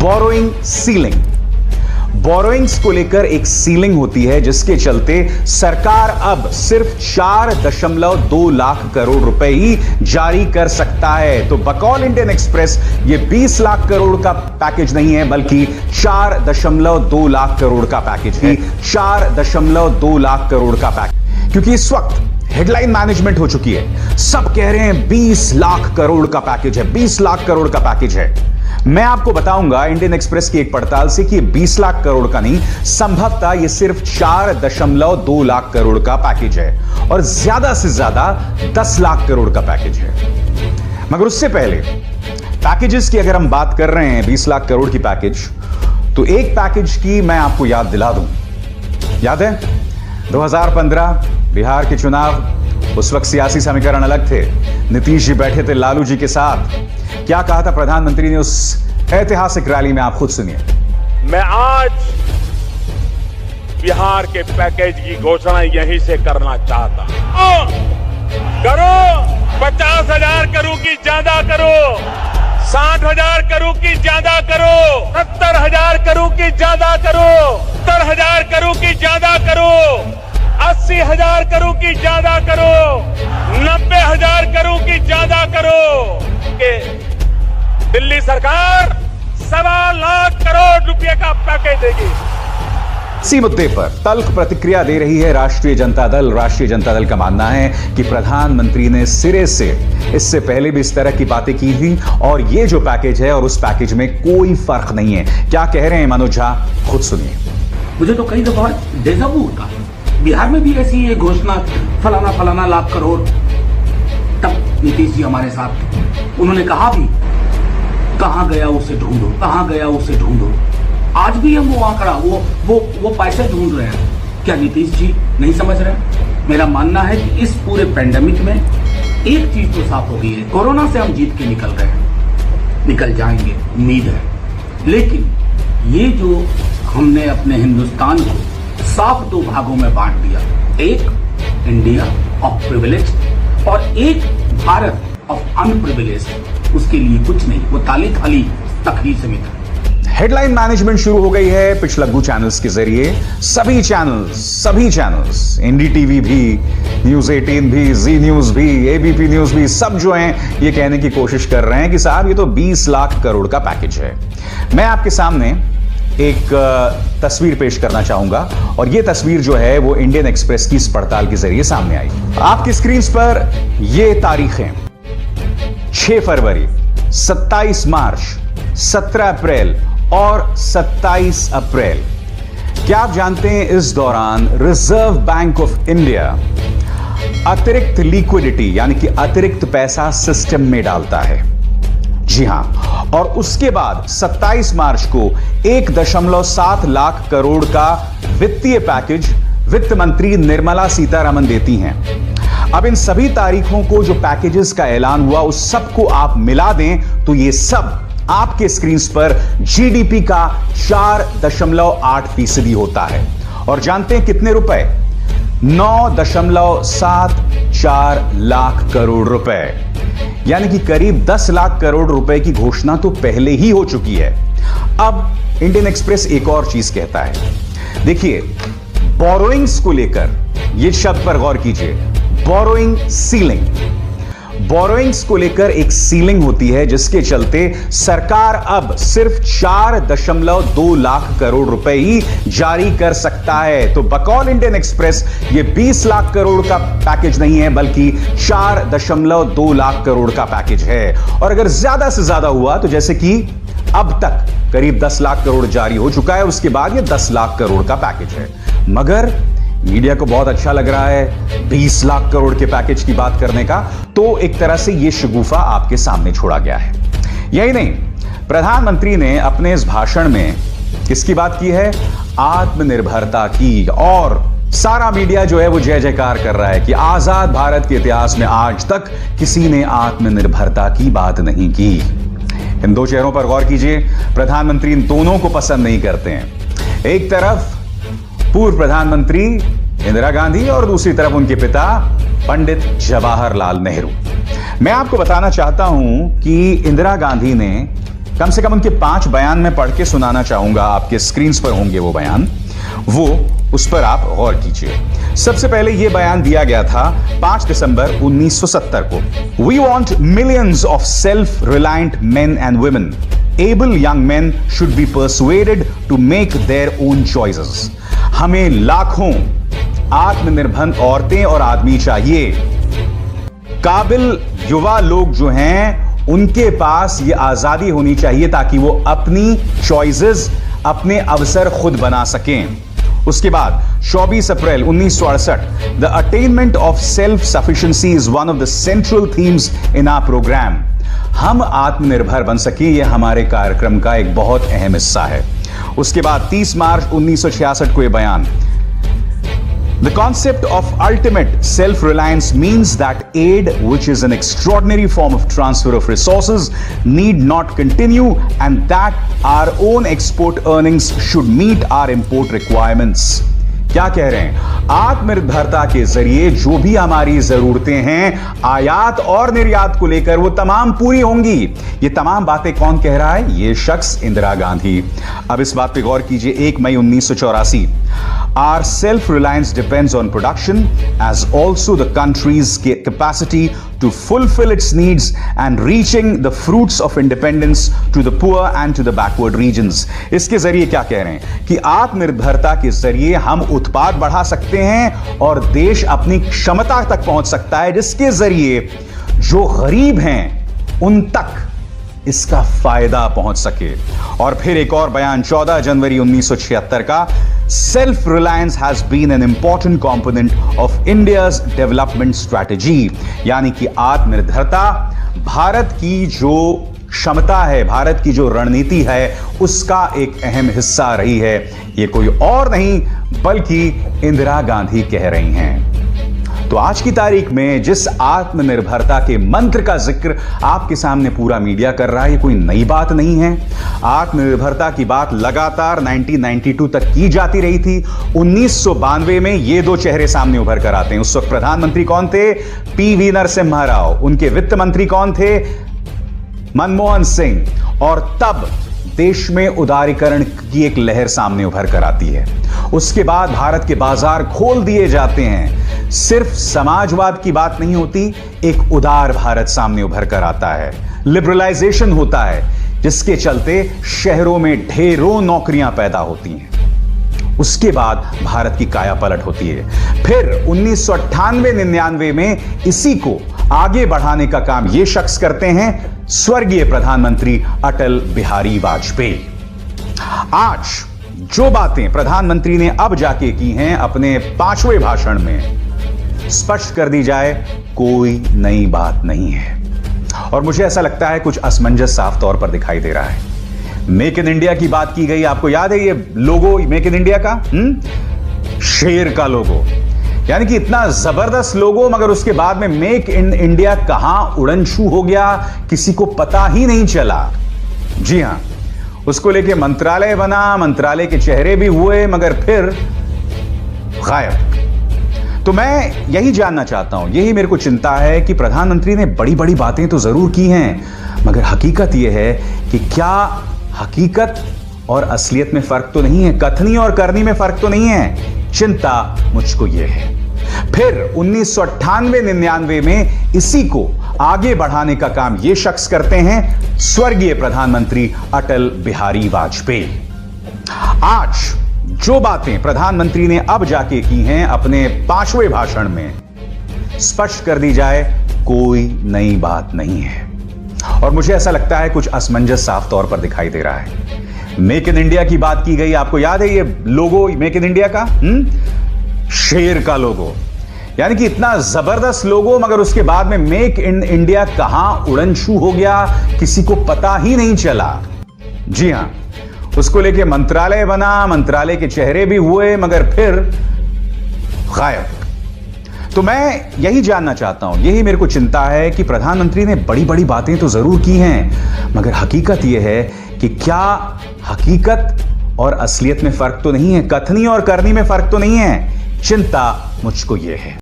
Borrowing ceiling. Borrowings को लेकर एक सीलिंग होती है जिसके चलते सरकार अब सिर्फ 4.2 लाख करोड़ रुपए ही जारी कर सकता है। तो बकौल इंडियन एक्सप्रेस ये 20 लाख करोड़ का पैकेज नहीं है बल्कि 4.2 लाख करोड़ का पैकेज है। 4.2 लाख करोड़ का पैकेज, क्योंकि इस वक्त हेडलाइन मैनेजमेंट हो चुकी है। सब कह रहे हैं 20 लाख करोड़ का पैकेज है, 20 लाख करोड़ का पैकेज है। मैं आपको बताऊंगा इंडियन एक्सप्रेस की एक पड़ताल से कि 20 लाख करोड़ का नहीं, संभवतः यह सिर्फ 4.2 लाख करोड़ का पैकेज है और ज्यादा से ज्यादा 10 लाख करोड़ का पैकेज है। मगर उससे पहले पैकेजेस की अगर हम बात कर रहे हैं 20 लाख करोड़ की पैकेज, तो एक पैकेज की मैं आपको याद दिला दूं। याद है 2015 बिहार के चुनाव, उस वक्त सियासी समीकरण अलग थे। नीतीश जी बैठे थे लालू जी के साथ। क्या कहा था प्रधानमंत्री ने उस ऐतिहासिक रैली में, आप खुद सुनिए। मैं आज बिहार के पैकेज की घोषणा यहीं से करना चाहता हूं। करो 50,000 करोड़ की ज्यादा करो, 60,000 करोड़ की ज्यादा करो, 70,000 करोड़ की ज्यादा करो, 70,000 करोड़ की ज्यादा करो, 80,000 करोड़ की ज्यादा करो, 90,000 करोड़ की ज्यादा करो। दिल्ली सरकार 1.25 लाख करोड़ रुपए का पैकेज देगी। इसी मुद्दे पर तल्ख प्रतिक्रिया दे रही है राष्ट्रीय जनता दल। राष्ट्रीय जनता दल का मानना है कि प्रधानमंत्री ने सिरे से इससे पहले भी इस तरह की बातें की थी और ये जो पैकेज है और उस पैकेज में कोई फर्क नहीं है। क्या कह रहे हैं मनोज झा, खुद सुनिए। मुझे तो कई दफा डेजा वू होता है, बिहार में भी ऐसी ये घोषणा फलाना फलाना लाख करोड़। तब नीतीश जी हमारे साथ थे, उन्होंने कहा भी कहां गया उसे ढूंढो, कहां गया उसे ढूंढो। आज भी हम वो आंकड़ा वो पैसे ढूंढ रहे हैं। क्या नीतीश जी नहीं समझ रहे? मेरा मानना है कि इस पूरे पेंडेमिक में एक चीज तो साफ हो गई है, कोरोना से हम जीत के निकल गए हैं, निकल जाएंगे, उम्मीद है। लेकिन ये जो हमने अपने हिंदुस्तान को साफ 2 भागों में बांट दिया, एक इंडिया ऑफ प्रिविलेज और एक भारत ऑफ अनप्रिविलेज, उसके लिए कुछ नहीं, वो ताली थाली तक ही सीमित है। हेडलाइन मैनेजमेंट शुरू हो गई है पिछलग्गू चैनल्स के जरिए। सभी चैनल्स एनडीटीवी भी, न्यूज 18 भी, जी न्यूज भी, एबीपी न्यूज भी, सब जो हैं ये कहने की कोशिश कर रहे हैं कि साहब ये तो 20 लाख करोड़ का पैकेज है। मैं आपके सामने एक तस्वीर पेश करना चाहूंगा और यह तस्वीर जो है वो इंडियन एक्सप्रेस की इस पड़ताल के जरिए सामने आई। आपकी स्क्रीन पर ये तारीखें 6 फरवरी, 27 मार्च, 17 अप्रैल और 27 अप्रैल। क्या आप जानते हैं इस दौरान रिजर्व बैंक ऑफ इंडिया अतिरिक्त लिक्विडिटी यानी कि अतिरिक्त पैसा सिस्टम में डालता है? जी हां, और उसके बाद 27 मार्च को 1.7 लाख करोड़ का वित्तीय पैकेज वित्त मंत्री निर्मला सीतारमण देती हैं। अब इन सभी तारीखों को जो पैकेजेस का ऐलान हुआ उस सबको आप मिला दें तो ये सब आपके स्क्रीन पर जीडीपी का 4.8% होता है। और जानते हैं कितने रुपए? 9.74 लाख करोड़ रुपए, यानी कि करीब 10 लाख करोड़ रुपए की घोषणा तो पहले ही हो चुकी है। अब इंडियन एक्सप्रेस एक और चीज कहता है, देखिए बोरोइंग्स को लेकर, यह शब्द पर गौर कीजिए, बोरोइंग सीलिंग। बोरोइंग्स को लेकर एक सीलिंग होती है जिसके चलते सरकार अब सिर्फ 4.2 लाख करोड़ रुपए ही जारी कर सकता है। तो बकौल इंडियन एक्सप्रेस ये 20 लाख करोड़ का पैकेज नहीं है बल्कि 4.2 लाख करोड़ का पैकेज है। और अगर ज्यादा से ज्यादा हुआ तो जैसे कि अब तक करीब 10 लाख करोड़ जारी हो चुका है, उसके बाद ये 10 लाख करोड़ का पैकेज है। मगर मीडिया को बहुत अच्छा लग रहा है 20 लाख करोड़ के पैकेज की बात करने का, तो एक तरह से यह शगुफा आपके सामने छोड़ा गया है। यही नहीं, प्रधानमंत्री ने अपने इस भाषण में किसकी बात की है? आत्मनिर्भरता की। और सारा मीडिया जो है वो जय जयकार कर रहा है कि आजाद भारत के इतिहास में आज तक किसी ने आत्मनिर्भरता की बात नहीं की। इन 2 चेहरों पर गौर कीजिए, प्रधानमंत्री इन दोनों को पसंद नहीं करते हैं। एक तरफ पूर्व प्रधानमंत्री इंदिरा गांधी और दूसरी तरफ उनके पिता पंडित जवाहरलाल नेहरू। मैं आपको बताना चाहता हूं कि इंदिरा गांधी ने कम से कम उनके 5 बयान मैं पढ़ के सुनाना चाहूंगा। आपके स्क्रीन पर होंगे वो बयान, वो उस पर आप गौर कीजिए। सबसे पहले यह बयान दिया गया था 5 दिसंबर 1970 को। We want millions of self reliant men and women. Able young men should be persuaded to make their own choices. हमें लाखों आत्मनिर्भर औरतें और आदमी चाहिए। काबिल युवा लोग जो हैं उनके पास ये आजादी होनी चाहिए ताकि वो अपनी चॉइसेस, अपने अवसर खुद बना सकें। उसके बाद 24 अप्रैल 1968, the attainment of self sufficiency is one of the central themes in our program. हम आत्मनिर्भर बन सके, यह हमारे कार्यक्रम का एक बहुत अहम हिस्सा है। उसके बाद 30 मार्च 1966 को यह बयान, The concept of ultimate self-reliance means that aid, which is an extraordinary form of transfer of resources, need not continue and that our own export earnings should meet our import requirements. क्या कह रहे हैं? आत्मनिर्भरता के जरिए जो भी हमारी जरूरतें हैं आयात और निर्यात को लेकर वो तमाम पूरी होंगी। ये तमाम बातें कौन कह रहा है? ये शख्स इंदिरा गांधी। अब इस बात पे गौर कीजिए। 1 मई 1984, Our self-reliance depends on production as also the country's capacity to fulfill its needs and reaching the fruits of independence to the poor and to the backward regions. इसके जरिए क्या कह रहे हैं कि आत्मनिर्भरता के जरिए हम उत्पाद बढ़ा सकते हैं और देश अपनी क्षमता तक पहुंच सकता है जिसके जरिए जो गरीब हैं उन तक इसका फायदा पहुंच सके। और फिर एक और बयान 14 जनवरी 1976 का, self reliance has been an important component of India's development strategy. यानी कि आत्मनिर्भरता भारत की जो क्षमता है, भारत की जो रणनीति है, उसका एक अहम हिस्सा रही है। यह कोई और नहीं बल्कि इंदिरा गांधी कह रही हैं। तो आज की तारीख में जिस आत्मनिर्भरता के मंत्र का जिक्र आपके सामने पूरा मीडिया कर रहा है, ये कोई नई बात नहीं है। आत्मनिर्भरता की बात लगातार 1992 तक की जाती रही थी। 1992 में ये दो चेहरे सामने उभर कर आते हैं। उस वक्त प्रधानमंत्री कौन थे? पीवी नरसिम्हा राव। उनके वित्त मंत्री कौन थे? मनमोहन सिंह। और तब देश में उदारीकरण की एक लहर सामने उभर कर आती है। उसके बाद भारत के बाजार खोल दिए जाते हैं। सिर्फ समाजवाद की बात नहीं होती, एक उदार भारत सामने उभर कर आता है। लिबरलाइजेशन होता है जिसके चलते शहरों में ढेरों नौकरियां पैदा होती हैं। उसके बाद भारत की काया पलट होती है। फिर 1998-99 में इसी को आगे बढ़ाने का काम ये शख्स करते हैं, स्वर्गीय प्रधानमंत्री अटल बिहारी वाजपेयी। आज जो बातें प्रधानमंत्री ने अब जाके की हैं अपने 5वें भाषण में, स्पष्ट कर दी जाए, कोई नई बात नहीं है। और मुझे ऐसा लगता है कुछ असमंजस साफ तौर पर दिखाई दे रहा है। मेक इन इंडिया की बात की गई, आपको याद है ये लोगो मेक इन इंडिया का? शेर का लोगो, यानी कि इतना जबरदस्त लोगो, मगर उसके बाद में मेक इन इंडिया कहां उड़न छू हो गया, किसी को पता ही नहीं चला। जी हां, उसको लेके मंत्रालय बना, मंत्रालय के चेहरे भी हुए, मगर फिर गायब। तो मैं यही जानना चाहता हूं, यही मेरे को चिंता है कि प्रधानमंत्री ने बड़ी बड़ी बातें तो जरूर की हैं, मगर हकीकत यह है कि क्या हकीकत और असलियत में फर्क तो नहीं है? कथनी और करनी में फर्क तो नहीं है? चिंता मुझको यह है। फिर 1998-99 में इसी को आगे बढ़ाने का काम यह शख्स करते हैं, स्वर्गीय प्रधानमंत्री अटल बिहारी वाजपेयी। आज जो बातें प्रधानमंत्री ने अब जाके की हैं अपने 5वें भाषण में, स्पष्ट कर दी जाए, कोई नई बात नहीं है। और मुझे ऐसा लगता है कुछ असमंजस साफ तौर पर दिखाई दे रहा है। मेक इन इंडिया की बात की गई, आपको याद है ये लोगो मेक इन इंडिया का? शेर का लोगो, यानी कि इतना जबरदस्त लोगो, मगर उसके बाद में मेक इन इंडिया कहां उड़न छू हो गया, किसी को पता ही नहीं चला। जी हां, उसको लेके मंत्रालय बना, मंत्रालय के चेहरे भी हुए, मगर फिर गायब। तो मैं यही जानना चाहता हूं, यही मेरे को चिंता है कि प्रधानमंत्री ने बड़ी बड़ी बातें तो जरूर की हैं, मगर हकीकत यह है कि क्या हकीकत और असलियत में फर्क तो नहीं है? कथनी और करनी में फर्क तो नहीं है? चिंता मुझको यह है।